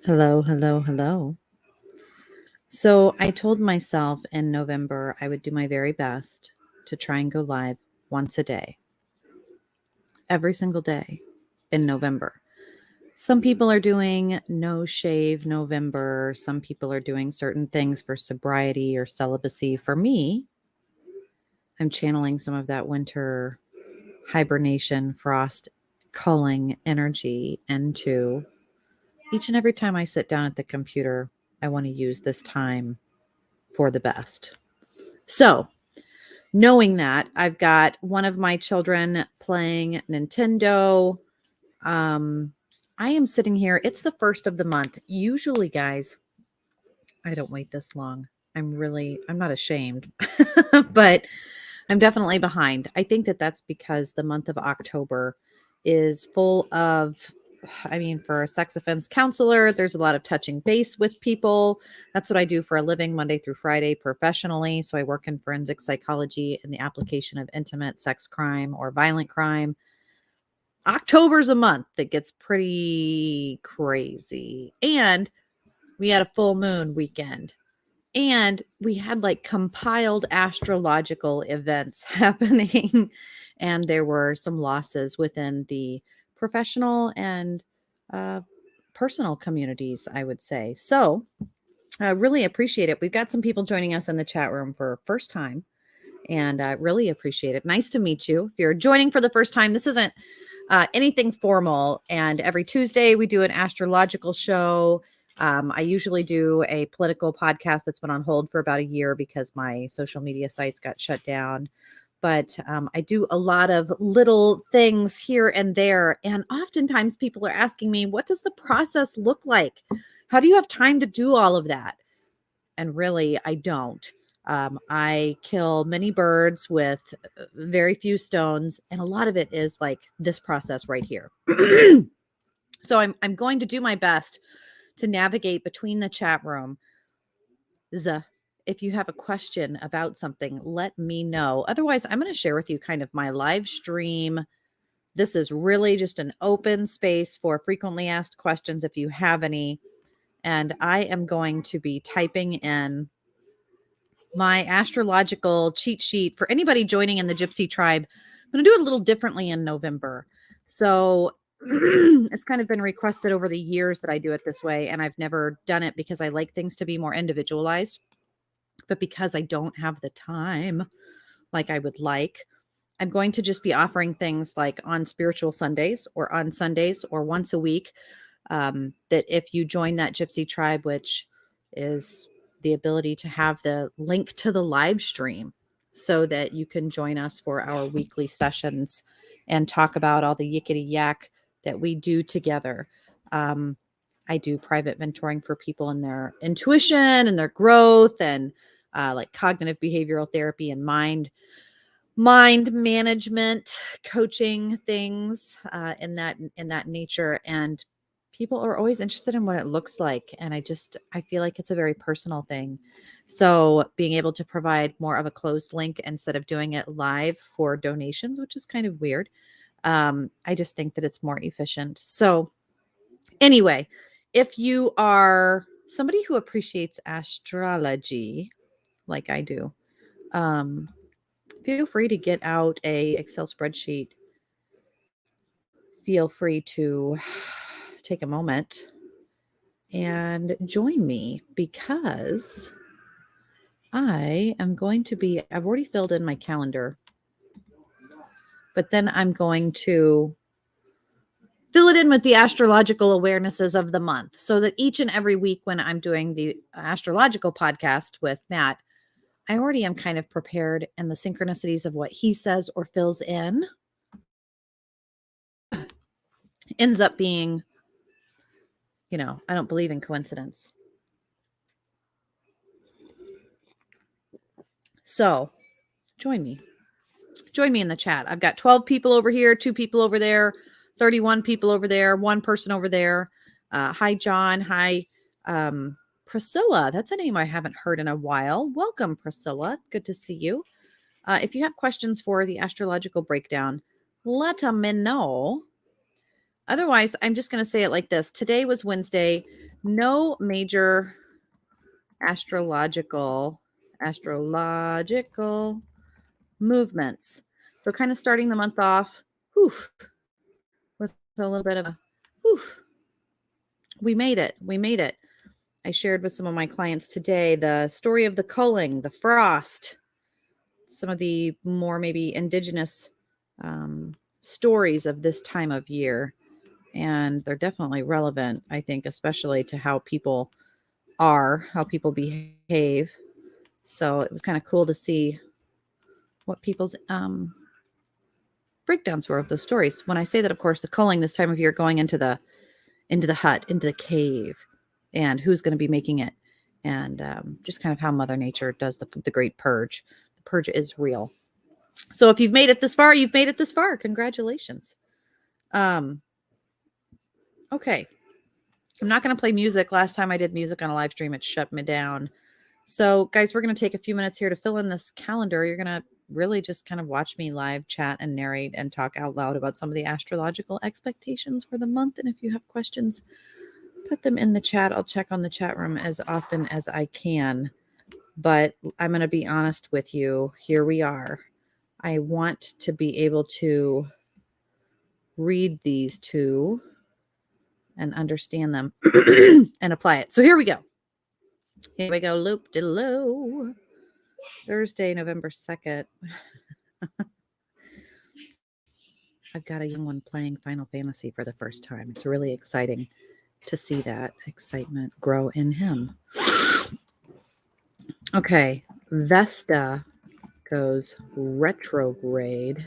Hello, hello, hello. So I told myself in November I would do my very best to try and go live once a day, every single day in November. Some people are doing no shave November. Some people are doing certain things for sobriety or celibacy. For me, I'm channeling some of that winter hibernation, frost culling energy into each and every time I sit down at the computer. I want to use this time for the best. So, knowing that, I've got one of my children playing Nintendo. Um, I am sitting here. It's the first of the month. Usually, guys, I don't wait this long. I'm not ashamed, but I'm definitely behind. I think that that's because the month of October is full of, I mean, for a sex offense counselor, there's a lot of touching base with people. That's what I do for a living, Monday through Friday, professionally. So I work in forensic psychology and the application of intimate sex crime or violent crime. October's a month that gets pretty crazy. And we had a full moon weekend. And we had like compiled astrological events happening. And there were some losses within the professional and uh, personal communities, I would say. So I really appreciate it. We've got some people joining us in the chat room for first time. And I really appreciate it. Nice to meet you. If you're joining for the first time, this isn't anything formal. And every Tuesday, we do an astrological show. I usually do a political podcast that's been on hold for about a year because my social media sites got shut down. But I do a lot of little things here and there. And oftentimes people are asking me, what does the process look like? How do you have time to do all of that? And really, I don't. I kill many birds with very few stones, and a lot of it is like this process right here. So I'm going to do my best to navigate between the chat room. If you have a question about something, let me know. Otherwise, I'm going to share with you kind of my live stream. This is really just an open space for frequently asked questions if you have any. And I am going to be typing in my astrological cheat sheet for anybody joining in the Gypsy tribe. I'm going to do it a little differently in November. So it's kind of been requested over the years that I do it this way. And I've never done it because I like things to be more individualized. But because I don't have the time like I would like, I'm going to just be offering things like on spiritual Sundays or on Sundays or once a week. That if you join that Gypsy tribe, which is the ability to have the link to the live stream so that you can join us for our weekly sessions and talk about all the yickety yak that we do together. I do private mentoring for people in their intuition and their growth and like cognitive behavioral therapy and mind management coaching things in that nature. And people are always interested in what it looks like, and I feel like it's a very personal thing. So being able to provide more of a closed link instead of doing it live for donations, which is kind of weird, I just think that it's more efficient. So anyway, if you are somebody who appreciates astrology like I do, feel free to get out a Excel spreadsheet. Feel free to take a moment and join me because I am going to be, I've already filled in my calendar, but then I'm going to fill it in with the astrological awarenesses of the month so that each and every week when I'm doing the astrological podcast with Matt, I already am kind of prepared, and the synchronicities of what he says or fills in ends up being, I don't believe in coincidence. So join me. Join me in the chat. I've got 12 people over here, 2 people over there, 31 people over there, 1 person over there. Hi, John. Hi, Priscilla. That's a name I haven't heard in a while. Welcome, Priscilla. Good to see you. If you have questions for the astrological breakdown, let me know. Otherwise, I'm just going to say it like this. Today was Wednesday. no major astrological movements. So kind of starting the month off with a little bit of a we made it. I shared with some of my clients today the story of the culling, the frost, some of the more maybe indigenous stories of this time of year. And they're definitely relevant, I think, especially to how people behave. So it was kind of cool to see what people's breakdowns were of those stories. When I say that, of course, the culling this time of year, going into the hut, into the cave, and who's going to be making it, and just kind of how Mother Nature does the great purge. The purge is real. So if you've made it this far, Congratulations. Okay. I'm not going to play music. Last time I did music on a live stream, it shut me down. So guys, we're going to take a few minutes here to fill in this calendar. You're going to really just kind of watch me live chat and narrate and talk out loud about some of the astrological expectations for the month. And if you have questions, put them in the chat. I'll check on the chat room as often as I can. But I'm going to be honest with you. Here we are. I want to be able to read these two and understand them and apply it. So here we go. Loop de loo. Thursday, November 2nd. I've got a young one playing Final Fantasy for the first time. It's really exciting to see that excitement grow in him. Okay, Vesta goes retrograde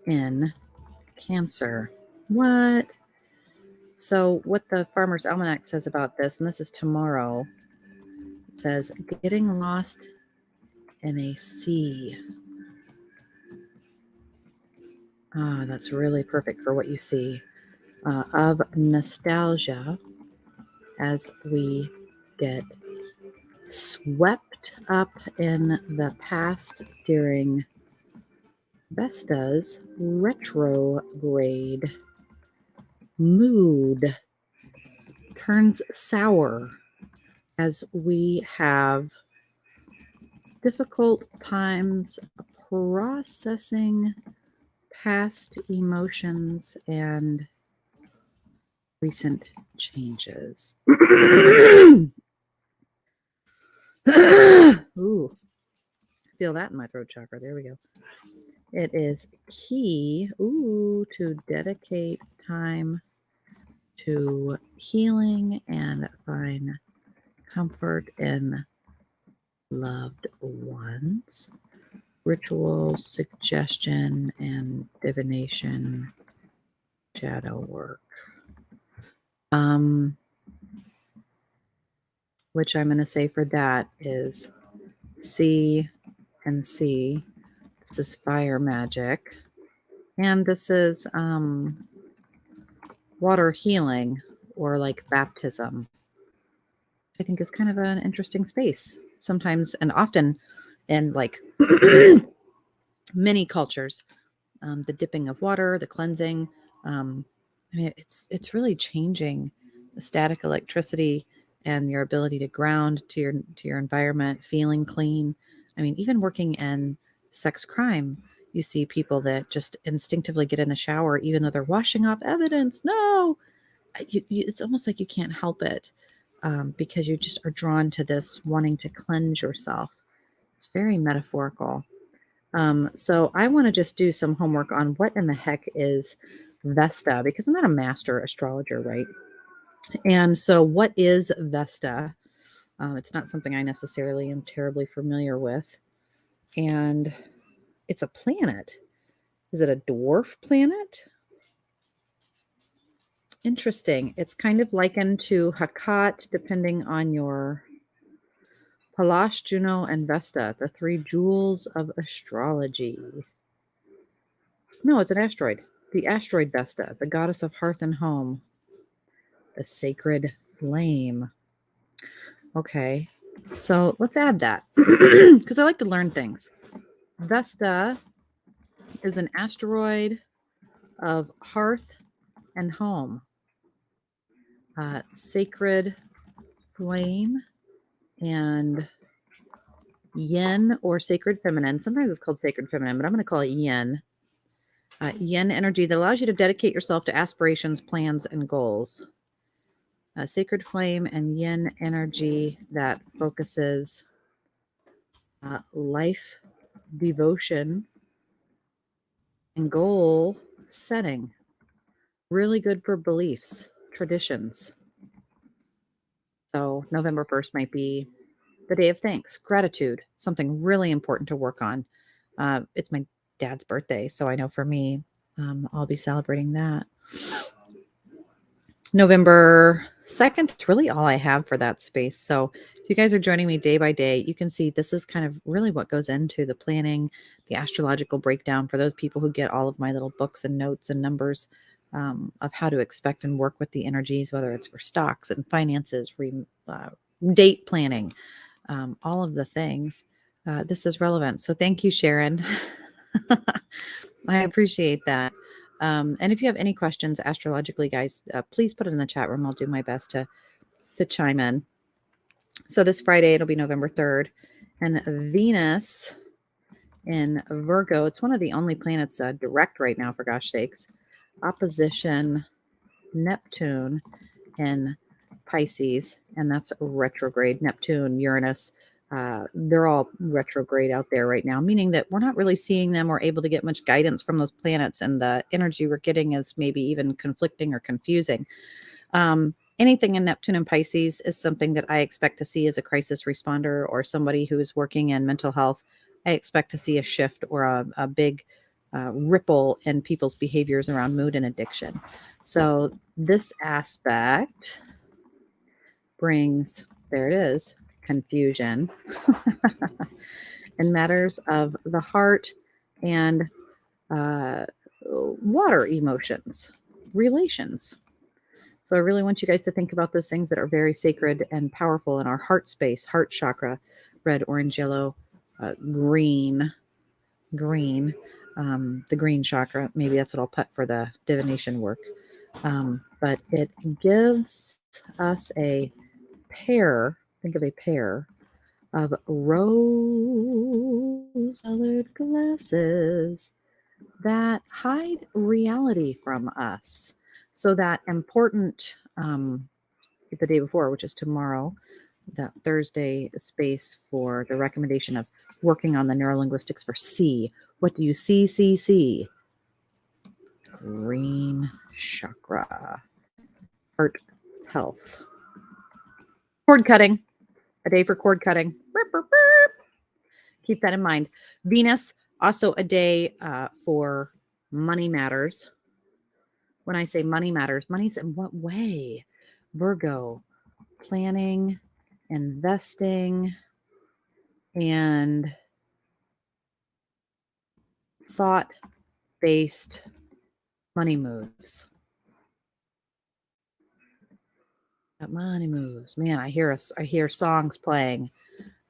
in Cancer. What? So what the Farmer's Almanac says about this, and this is tomorrow, it says getting lost in a sea. That's really perfect for what you see. Of nostalgia as we get swept up in the past during Vesta's retrograde. Mood turns sour as we have difficult times processing past emotions and recent changes. Ooh, feel that in my throat chakra. There we go. It is key to dedicate time to healing and find comfort in loved ones. Ritual, suggestion, and divination, shadow work. Which I'm going to say for that is C and C. This is fire magic. And this is water healing, or like baptism. I think is kind of an interesting space sometimes, and often in like many cultures, the dipping of water, the cleansing. I mean, it's really changing the static electricity and your ability to ground to your environment, feeling clean. I mean, even working in sex crime, you see people that just instinctively get in a shower, even though they're washing off evidence. No, it's almost like you can't help it, because you just are drawn to this wanting to cleanse yourself. It's very metaphorical. So I want to just do some homework on what in the heck is Vesta, because I'm not a master astrologer, right? And so what is Vesta? It's not something I necessarily am terribly familiar with. And it's a planet. Is it a dwarf planet? Interesting. It's kind of likened to Hakat, depending on your Palash, Juno, and Vesta, the three jewels of astrology. No, it's an asteroid. The asteroid Vesta, the goddess of hearth and home. The sacred flame. Okay, so let's add that because I like to learn things. Vesta is an asteroid of hearth and home. sacred flame and yin or sacred feminine. Sometimes it's called sacred feminine, but I'm going to call it yin. Yin energy that allows you to dedicate yourself to aspirations, plans, and goals. Sacred flame and yin energy that focuses life, devotion, and goal setting. Really good for beliefs, traditions. So November 1st might be the day of thanks, gratitude, something really important to work on. It's my dad's birthday, so I know for me, I'll be celebrating that. November 2nd, it's really all I have for that space. So if you guys are joining me day by day, you can see this is kind of really what goes into the planning, the astrological breakdown for those people who get all of my little books and notes and numbers of how to expect and work with the energies, whether it's for stocks and finances, date planning, all of the things. This is relevant. So thank you, Sharon. I appreciate that. And if you have any questions astrologically, guys, please put it in the chat room. I'll do my best to chime in. So this Friday, it'll be November 3rd. And Venus in Virgo, it's one of the only planets direct right now, for gosh sakes. Opposition Neptune in Pisces, and that's retrograde. Neptune, Uranus, they're all retrograde out there right now, meaning that we're not really seeing them or able to get much guidance from those planets, and the energy we're getting is maybe even conflicting or confusing. Anything in Neptune and Pisces is something that I expect to see as a crisis responder or somebody who is working in mental health. I expect to see a shift or a big ripple in people's behaviors around mood and addiction. So this aspect brings, there it is, confusion in matters of the heart and water emotions, relations. So I really want you guys to think about those things that are very sacred and powerful in our heart space, heart chakra, red, orange, yellow, green, the green chakra. Maybe that's what I'll put for the divination work. But it gives us a pair, think of a pair of rose-colored glasses that hide reality from us. So that important, the day before, which is tomorrow, that Thursday space for the recommendation of working on the neurolinguistics for C. What do you see? Green chakra. Heart health. Cord cutting. A day for cord cutting. Keep that in mind. Venus, also a day for money matters. When I say money matters, money's in what way? Virgo, planning, investing, and thought-based money moves. Money moves. Man, I hear songs playing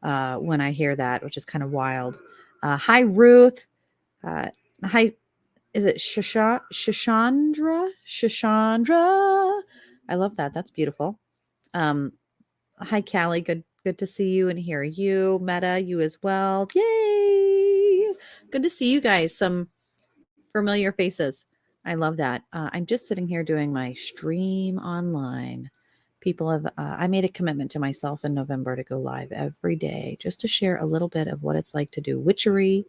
when I hear that, which is kind of wild. Hi, Ruth. Hi, is it Shashandra? I love that. That's beautiful. Hi, Callie. Good to see you and hear you. Meta, you as well. Yay! Good to see you guys. Some familiar faces. I love that. I'm just sitting here doing my stream online. People have, I made a commitment to myself in November to go live every day just to share a little bit of what it's like to do witchery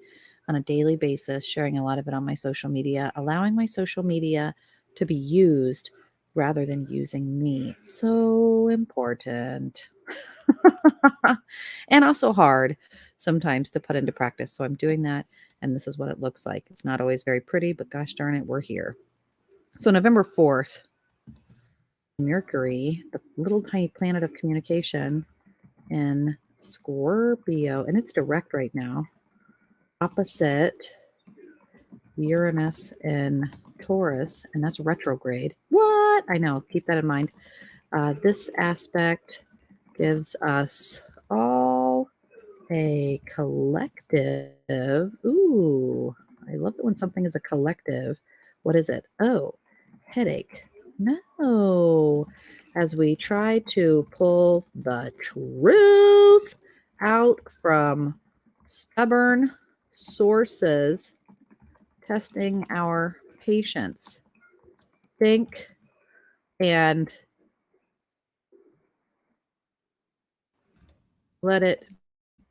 on a daily basis, sharing a lot of it on my social media, allowing my social media to be used rather than using me. So important. And also hard sometimes to put into practice. So I'm doing that, and this is what it looks like. It's not always very pretty, but gosh darn it, we're here. So November 4th, Mercury, the little tiny planet of communication in Scorpio, and it's direct right now, opposite Uranus in Taurus, and that's retrograde. What? I know, keep that in mind. This aspect gives us all a collective. Ooh, I love it when something is a collective. What is it? Oh, headache, No. As we try to pull the truth out from stubborn sources, testing our patience. Think and let it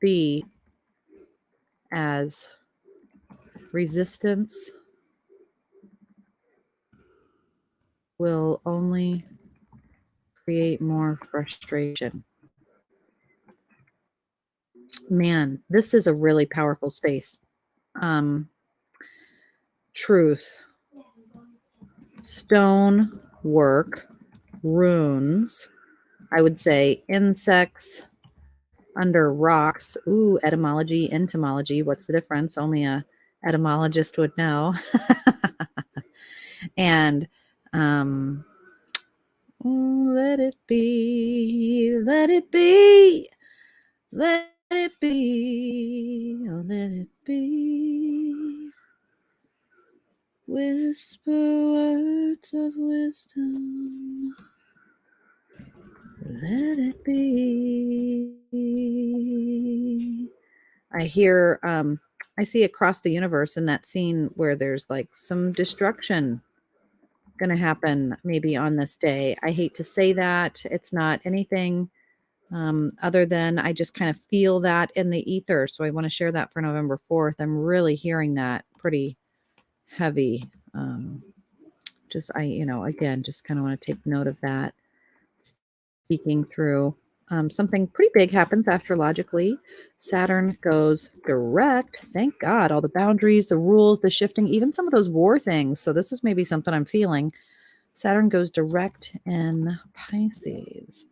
be as resistance will only create more frustration. Man, this is a really powerful space. Truth, stone work, runes, I would say insects under rocks. Ooh, etymology, entomology. What's the difference? Only a etymologist would know. And let it be, let it be, let it be, oh, let it be. Whisper words of wisdom. Let it be. I hear, I see across the universe in that scene where there's like some destruction going to happen maybe on this day. I hate to say that. It's not anything other than I just kind of feel that in the ether. So I want to share that for November 4th. I'm really hearing that pretty heavy. Again, just kind of want to take note of that. Speaking through something pretty big happens astrologically. Saturn goes direct. Thank God. All the boundaries, the rules, the shifting, even some of those war things. So this is maybe something I'm feeling. Saturn goes direct in Pisces.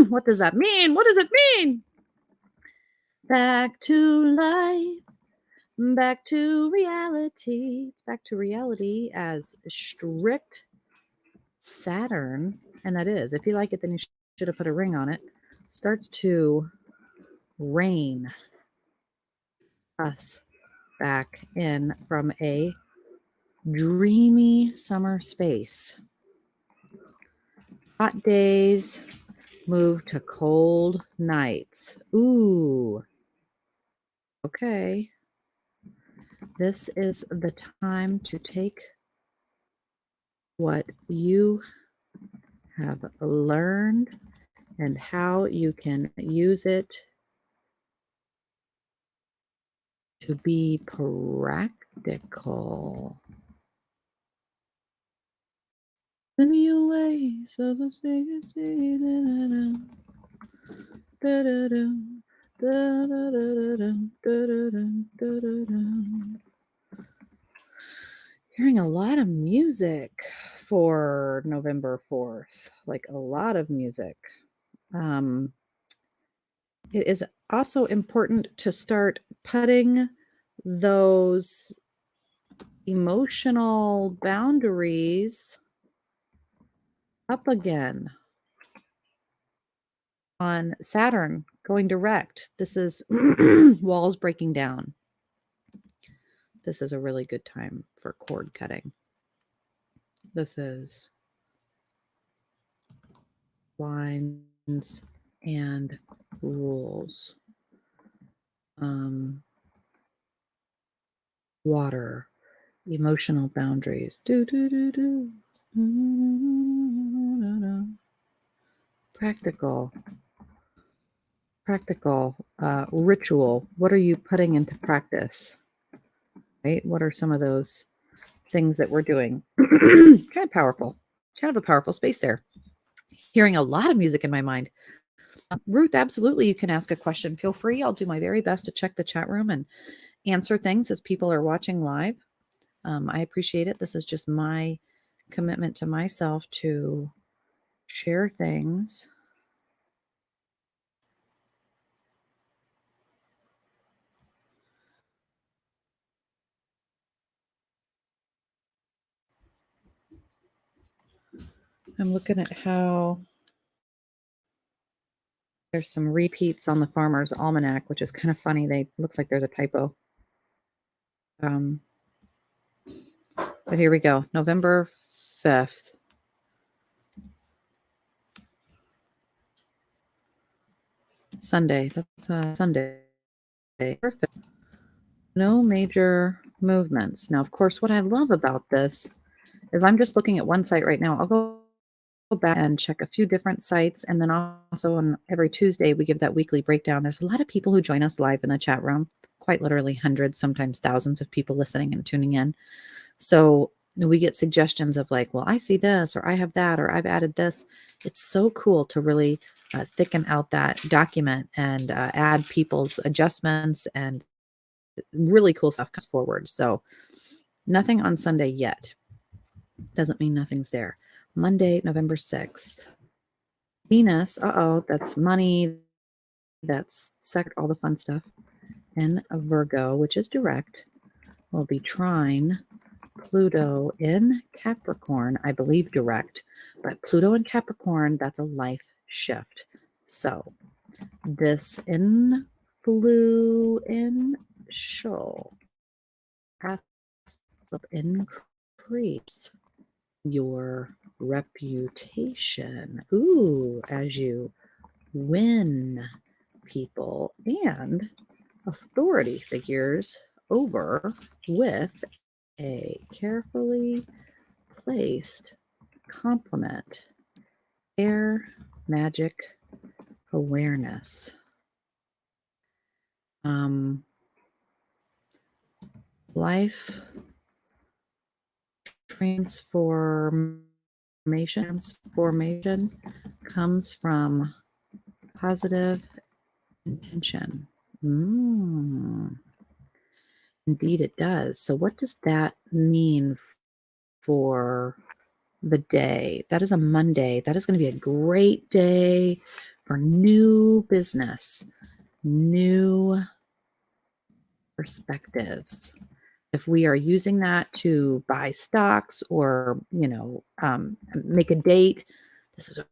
What does that mean? What does it mean? Back to life. Back to reality. Back to reality as strict Saturn. And that is, if you like it, then you should have put a ring on it. Starts to rein us back in from a dreamy summer space. Hot days move to cold nights. Ooh. Okay. This is the time to take what you have learned and how you can use it to be practical. The new ways of the hearing a lot of music for November 4th, like a lot of music. It is also important to start putting those emotional boundaries up again on Saturn going direct. This is walls breaking down. This is a really good time for cord cutting. This is lines and rules. Water, emotional boundaries. Practical ritual. What are you putting into practice? Right? What are some of those things that we're doing? Kind of powerful. Kind of a powerful space there. Hearing a lot of music in my mind. Ruth, absolutely. You can ask a question. Feel free. I'll do my very best to check the chat room and answer things as people are watching live. I appreciate it. This is just my commitment to myself to share things. I'm looking at how there's some repeats on the Farmer's Almanac, which is kind of funny. Looks like there's a typo. But here we go. November 5th. Sunday. That's Sunday. Perfect. No major movements. Now, of course, what I love about this is I'm just looking at one site right now. I'll go back and check a few different sites. And then also on every Tuesday, we give that weekly breakdown. There's a lot of people who join us live in the chat room, quite literally hundreds, sometimes thousands of people listening and tuning in. So we get suggestions of like, well, I see this, or I have that, or I've added this. It's so cool to really thicken out that document and add people's adjustments, and really cool stuff comes forward. So nothing on Sunday yet. Doesn't mean nothing's there. Monday, November 6th. Venus, that's money, that's all the fun stuff. And a Virgo, which is direct, will be trine Pluto in Capricorn, I believe direct, but Pluto in Capricorn, that's a life shift. So this influential aspect increase your reputation. As you win people and authority figures over with a carefully placed compliment. Air magic awareness. Life transformation comes from positive intention. Indeed, it does. So what does that mean for the day? That is a Monday. That is going to be a great day for new business, new perspectives. If we are using that to buy stocks or, make a date, this is a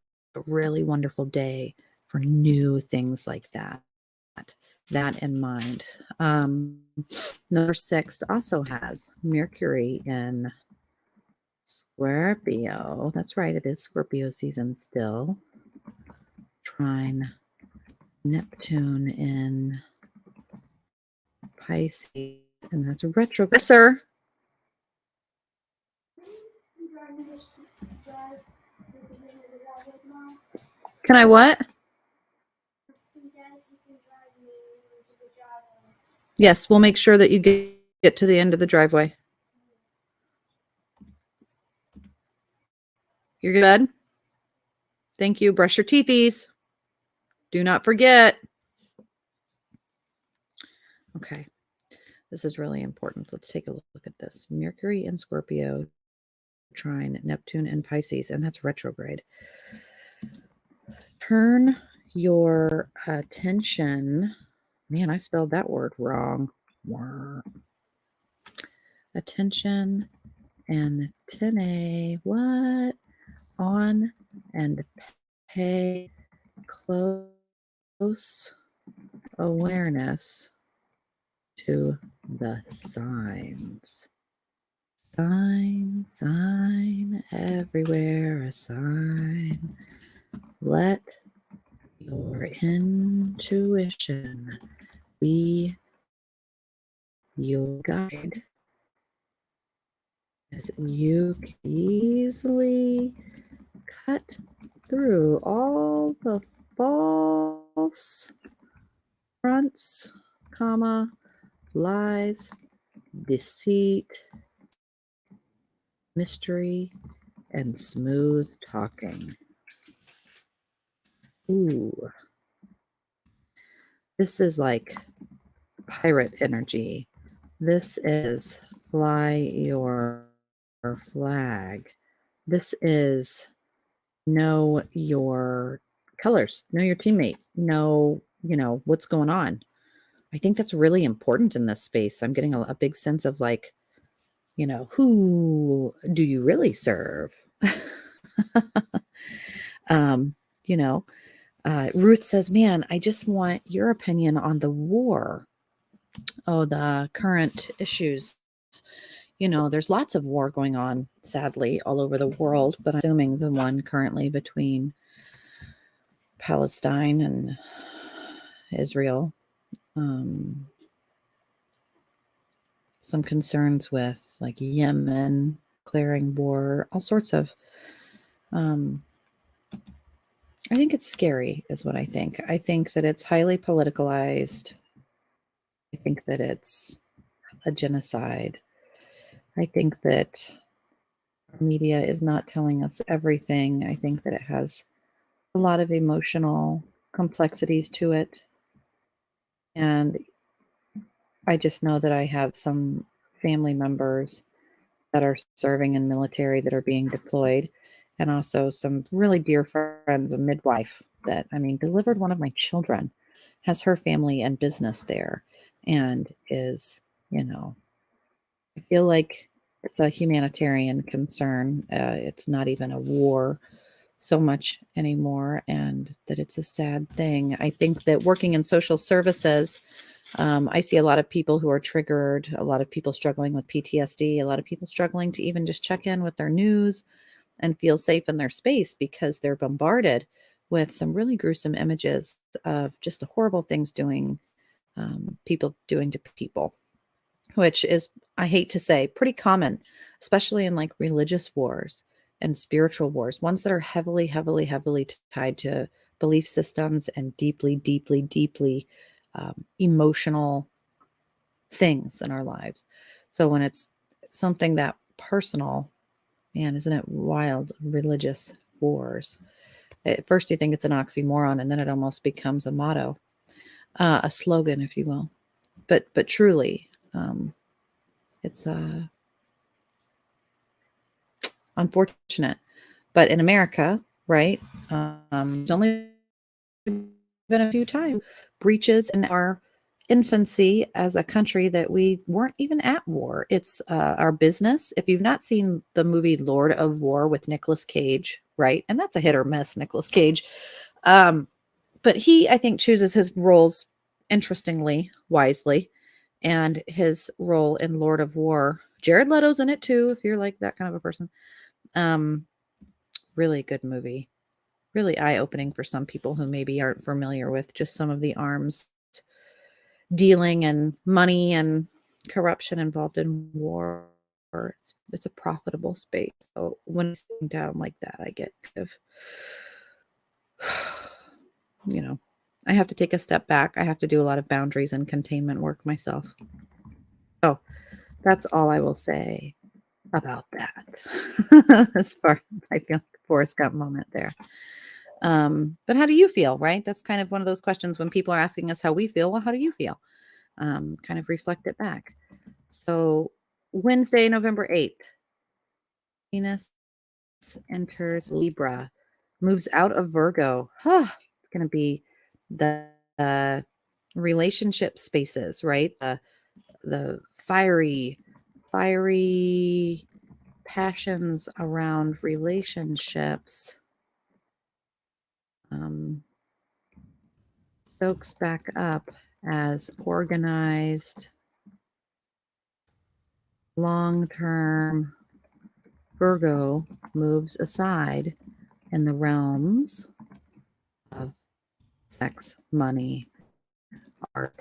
really wonderful day for new things like that. That in mind. Number 6 also has Mercury in Scorpio. That's right, it is Scorpio season still. Trine Neptune in Pisces, and that's a retrograde. Yes, sir. Can I what? Yes, we'll make sure that you get to the end of the driveway. You're good? Thank you. Brush your teethies. Do not forget. Okay. This is really important. Let's take a look at this. Mercury in Scorpio, trine Neptune in Pisces, and that's retrograde. Turn your attention. Man, I spelled that word wrong. Attention and antennae. What? On and pay close awareness to the signs. Sign, everywhere a sign. Let your intuition be your guide as you can easily cut through all the false fronts, lies, deceit, mystery, and smooth talking. This is like pirate energy. This is fly your flag. This is know your colors, know your teammate, know what's going on. I think that's really important in this space. I'm getting a big sense of like, who do you really serve? Ruth says, man, I just want your opinion on the war. The current issues. There's lots of war going on, sadly, all over the world, but I'm assuming the one currently between Palestine and Israel, some concerns with like Yemen, declaring war, all sorts of. I think it's scary, is what I think. I think that it's highly politicalized. I think that it's a genocide. I think that media is not telling us everything. I think that it has a lot of emotional complexities to it. And I just know that I have some family members that are serving in military that are being deployed, and also some really dear friends, a midwife that, I mean, delivered one of my children, has her family and business there, and is, I feel like it's a humanitarian concern. It's not even a war so much anymore, and that it's a sad thing. I think that working in social services, I see a lot of people who are triggered, a lot of people struggling with PTSD, a lot of people struggling to even just check in with their news and feel safe in their space because they're bombarded with some really gruesome images of just the horrible things people doing to people, which is, I hate to say, pretty common, especially in like religious wars and spiritual wars, ones that are heavily, heavily, heavily tied to belief systems and deeply, deeply, deeply emotional things in our lives. So when it's something that personal, man, isn't it wild? Religious wars. At first you think it's an oxymoron, and then it almost becomes a motto, a slogan, if you will. But truly, it's unfortunate. But in America, right, there's only been a few times breaches in our infancy as a country that we weren't even at war. It's our business. If you've not seen the movie Lord of War with Nicolas Cage, right, and that's a hit or miss, Nicolas Cage, but he, I think, chooses his roles interestingly, wisely, and his role in Lord of War. Jared Leto's in it too, if you're like that kind of a person. Um, really good movie. Really eye-opening for some people who maybe aren't familiar with just some of the arms dealing and money and corruption involved in war. It's a profitable space. So when it's sitting down like that, I get kind of, I have to take a step back. I have to do a lot of boundaries and containment work myself. So that's all I will say about that. As far as I feel like Forrest Gump moment there. But how do you feel, right? That's kind of one of those questions when people are asking us how we feel. Well, how do you feel? Kind of reflect it back. So Wednesday, November 8th, Venus enters Libra, moves out of Virgo. It's going to be the relationship spaces, right? The fiery passions around relationships. Soaks back up as organized, long-term Virgo moves aside in the realms of sex, money, art,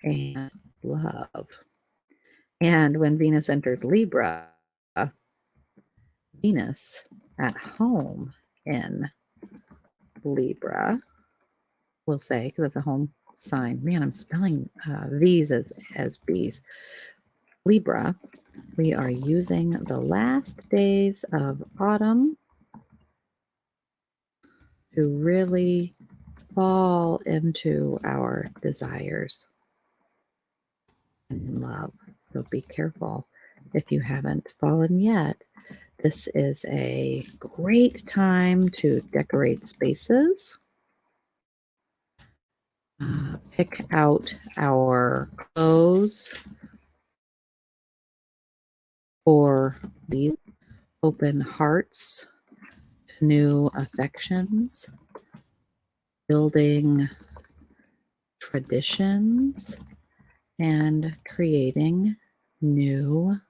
and love. And when Venus enters Libra, Venus at home in Libra, we'll say, because it's a home sign. Man, I'm spelling V's as B's. Libra, we are using the last days of autumn to really fall into our desires and love. So be careful if you haven't fallen yet. This is a great time to decorate spaces, pick out our clothes for the open hearts, new affections, building traditions, and creating new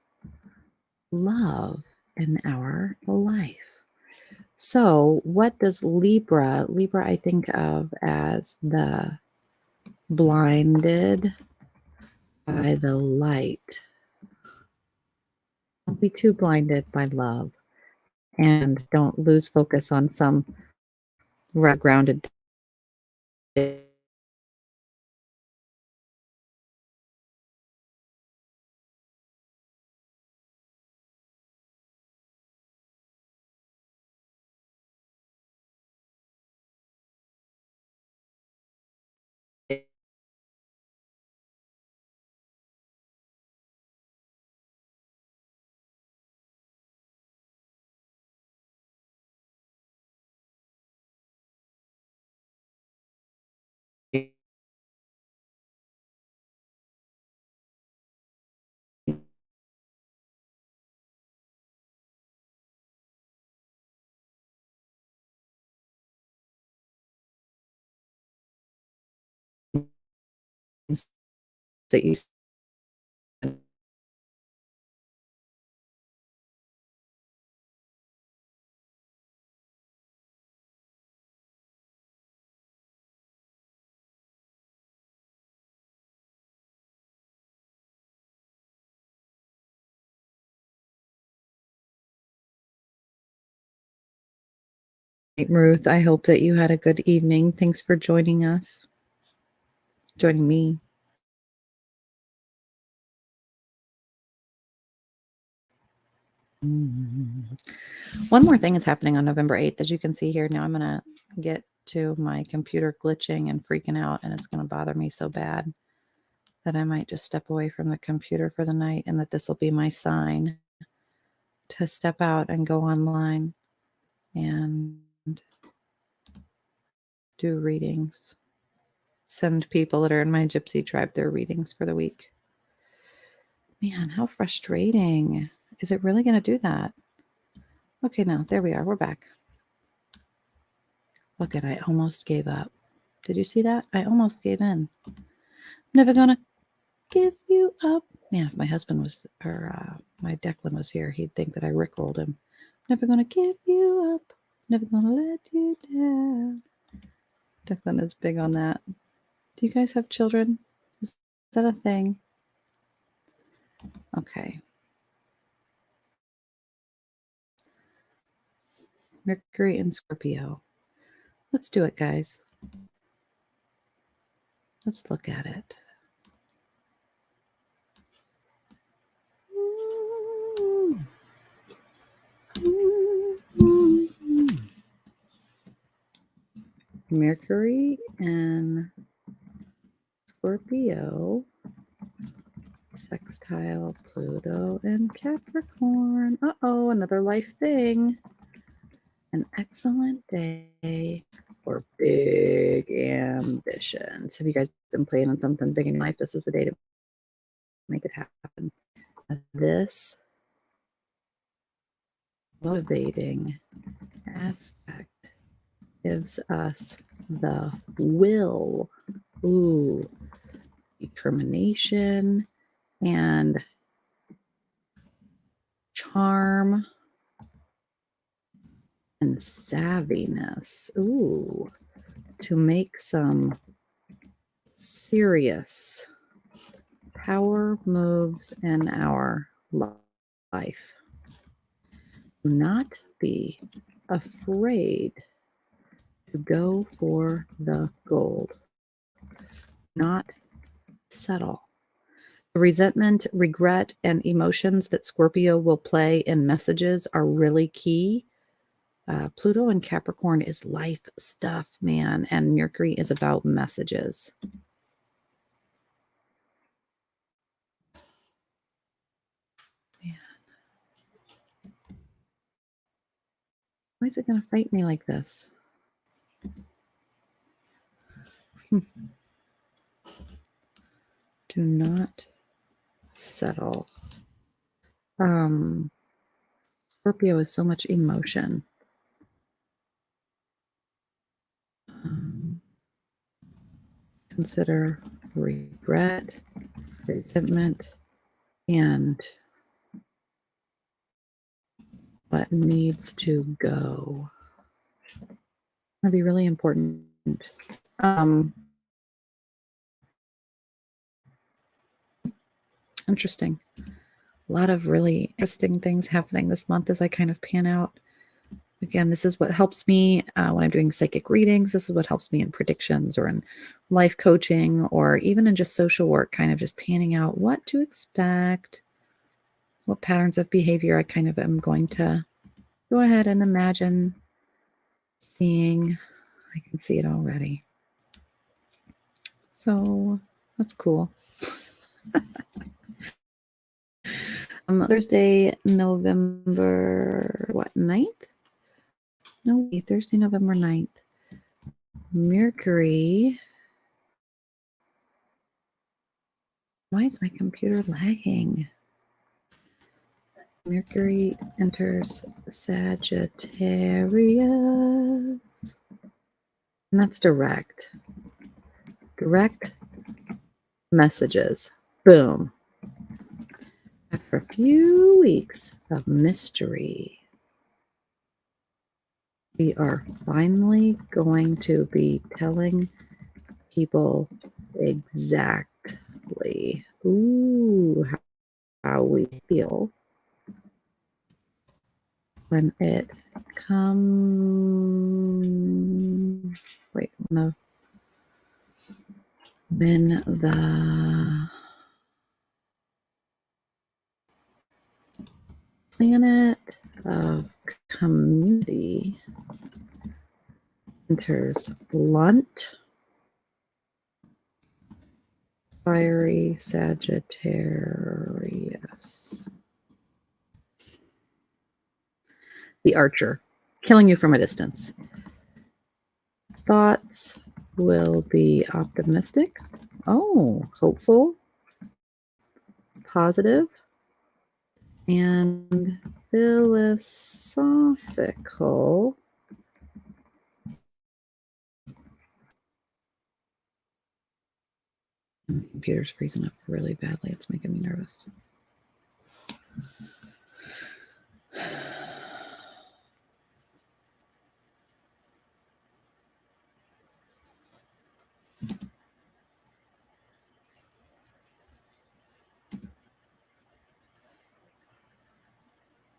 love in our life. So, what does Libra I think of as the blinded by the light. Don't be too blinded by love, and don't lose focus on some grounded that you Ruth, I hope that you had a good evening. Thanks for joining me. One more thing is happening on November 8th. As you can see here, now I'm going to get to my computer glitching and freaking out, and it's going to bother me so bad that I might just step away from the computer for the night, and that this will be my sign to step out and go online and do readings. Send people that are in my gypsy tribe their readings for the week. Man, how frustrating. Is it really going to do that? Okay, now, there we are. We're back. Look at, I almost gave up. Did you see that? I almost gave in. Never gonna give you up. Man, if my husband was, or my Declan was here, he'd think that I rickrolled him. Never gonna give you up. Never gonna let you down. Declan is big on that. Do you guys have children? Is that a thing? Okay. Mercury in Scorpio. Let's do it, guys. Let's look at it. Mercury and Scorpio, sextile Pluto and Capricorn. Uh-oh, another life thing. An excellent day for big ambitions. Have you guys been planning on something big in your life? This is the day to make it happen. This motivating aspect gives us the will, determination, and charm and savviness. To make some serious power moves in our life. Do not be afraid to go for the gold. Not settle. The resentment, regret, and emotions that Scorpio will play in messages are really key. Pluto and Capricorn is life stuff, man, and Mercury is about messages. Man. Why is it going to fight me like this? Do not settle. Scorpio is so much emotion. Consider regret, resentment, and what needs to go. That'd be really important. Interesting. A lot of really interesting things happening this month as I kind of pan out. Again, this is what helps me when I'm doing psychic readings. This is what helps me in predictions or in life coaching or even in just social work, kind of just panning out what to expect, what patterns of behavior I kind of am going to go ahead and imagine seeing. I can see it already. So that's cool. Thursday, November, 9th? No, Thursday, November 9th. Mercury. Why is my computer lagging? Mercury enters Sagittarius. And that's direct. Direct messages. Boom. After a few weeks of mystery, we are finally going to be telling people exactly how we feel when it comes. Wait, no. When the planet of community enters blunt, fiery Sagittarius. The Archer, killing you from a distance. Thoughts will be optimistic. Oh, hopeful, positive, and philosophical. My computer's freezing up really badly. It's making me nervous.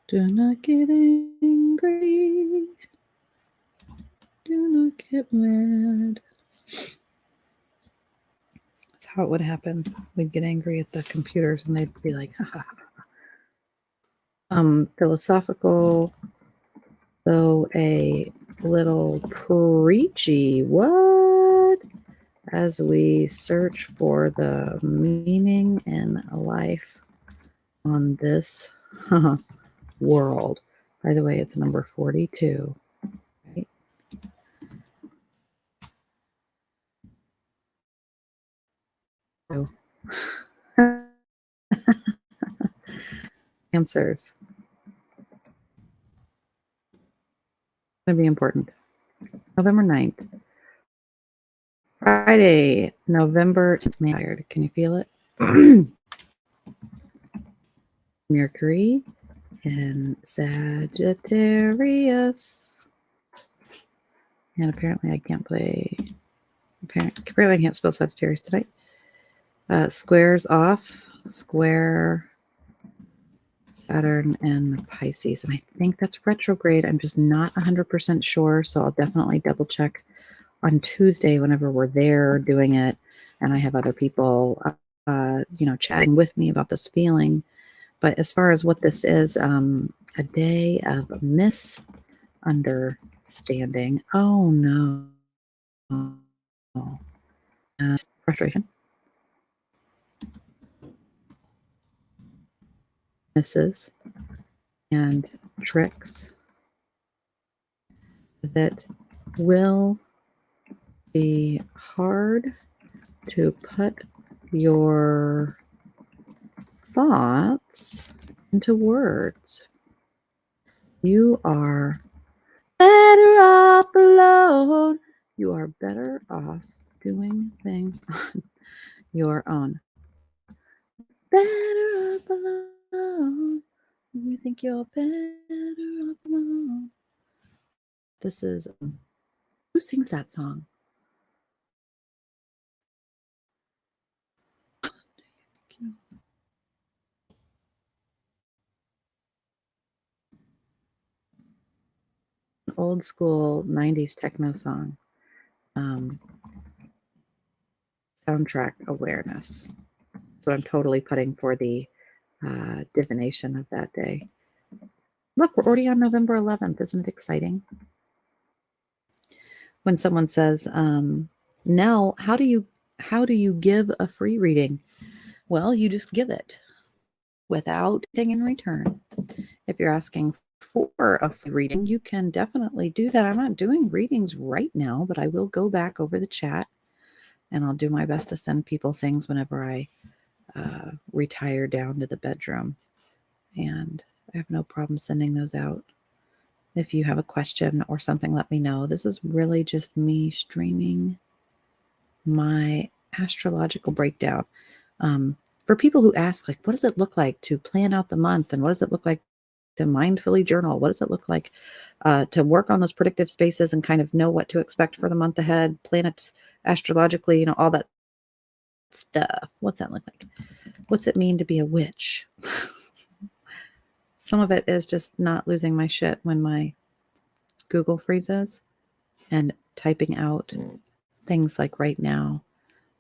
Do not get angry. Do not get mad. That's how it would happen. We'd get angry at the computers and they'd be like, ha ha ha. Philosophical, though a little preachy. What? As we search for the meaning in life on this world. By the way, it's number 42. Right? So, answers. Going to be important. November 9th. Friday, November 10th. Can you feel it? Mercury in Sagittarius. And apparently I can't play. Apparently I can't spell Sagittarius today. Squares off. Square Saturn and Pisces. And I think that's retrograde. I'm just not 100% sure. So I'll definitely double check on Tuesday whenever we're there doing it. And I have other people, chatting with me about this feeling. But as far as what this is, a day of misunderstanding. Oh, no. And frustration. Misses and tricks that will be hard to put your thoughts into words. You are better off alone. You are better off doing things on your own. Better off alone. You think you're better off alone. This is who sings that song? old school 90s techno song. Soundtrack awareness. So I'm totally putting for the divination of that day. Look, we're already on November 11th. Isn't it exciting? When someone says, Nell, how do you give a free reading? Well, you just give it without anything in return. If you're asking for a free reading, you can definitely do that. I'm not doing readings right now, but I will go back over the chat and I'll do my best to send people things whenever I retire down to the bedroom. And I have no problem sending those out. If you have a question or something, let me know. This is really just me streaming my astrological breakdown. For people who ask, like, what does it look like to plan out the month? And what does it look like to mindfully journal? What does it look like to work on those predictive spaces and kind of know what to expect for the month ahead, planets astrologically, all that stuff? What's that look like? What's it mean to be a witch? Some of it is just not losing my shit when my Google freezes and typing out things like right now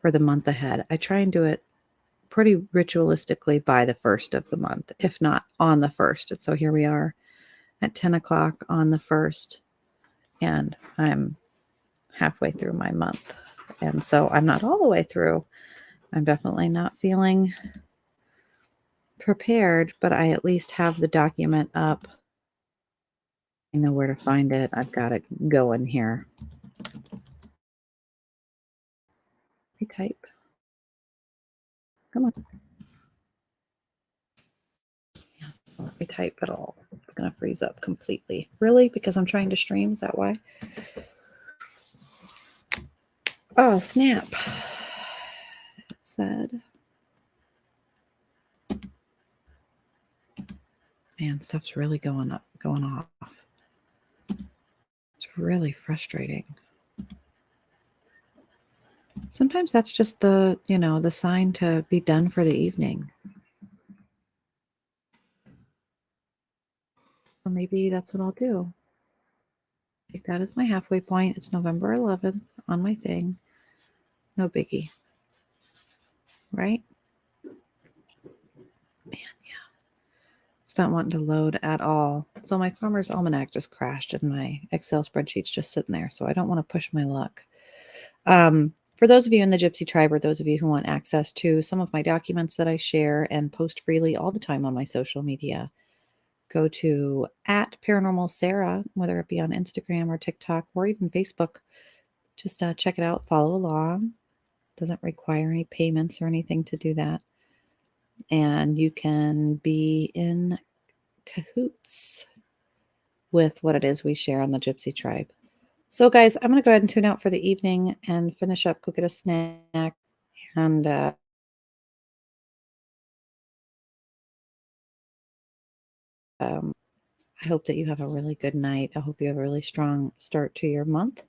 for the month ahead. I try and do it pretty ritualistically by the first of the month, if not on the first. And so here we are at 10 o'clock on the first, and I'm halfway through my month. And so I'm not all the way through. I'm definitely not feeling prepared, but I at least have the document up. I know where to find it. I've got it going here. Retype. Come on. Yeah, let me type it all. It's going to freeze up completely. Really? Because I'm trying to stream? Is that why? Oh, snap. It said. Man, stuff's really going off. It's really frustrating. Sometimes that's just the sign to be done for the evening. So maybe that's what I'll do. Take that as my halfway point. It's November 11th on my thing. No biggie. Right? Man, yeah. It's not wanting to load at all. So my Farmer's Almanac just crashed and my Excel spreadsheet's just sitting there. So I don't want to push my luck. For those of you in the Gypsy Tribe or those of you who want access to some of my documents that I share and post freely all the time on my social media, go to @ParanormalSarah, whether it be on Instagram or TikTok or even Facebook. Just check it out, follow along. Doesn't require any payments or anything to do that. And you can be in cahoots with what it is we share on the Gypsy Tribe. So guys, I'm going to go ahead and tune out for the evening and finish up, go get a snack, and I hope that you have a really good night. I hope you have a really strong start to your month.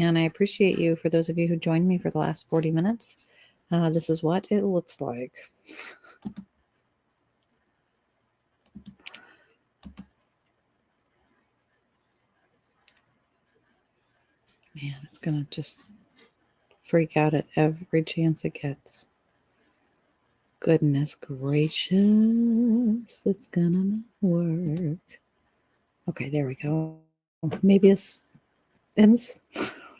And I appreciate you for those of you who joined me for the last 40 minutes. This is what it looks like. Man, it's going to just freak out at every chance it gets. Goodness gracious, it's gonna not work. Okay, there we go. Maybe this ends.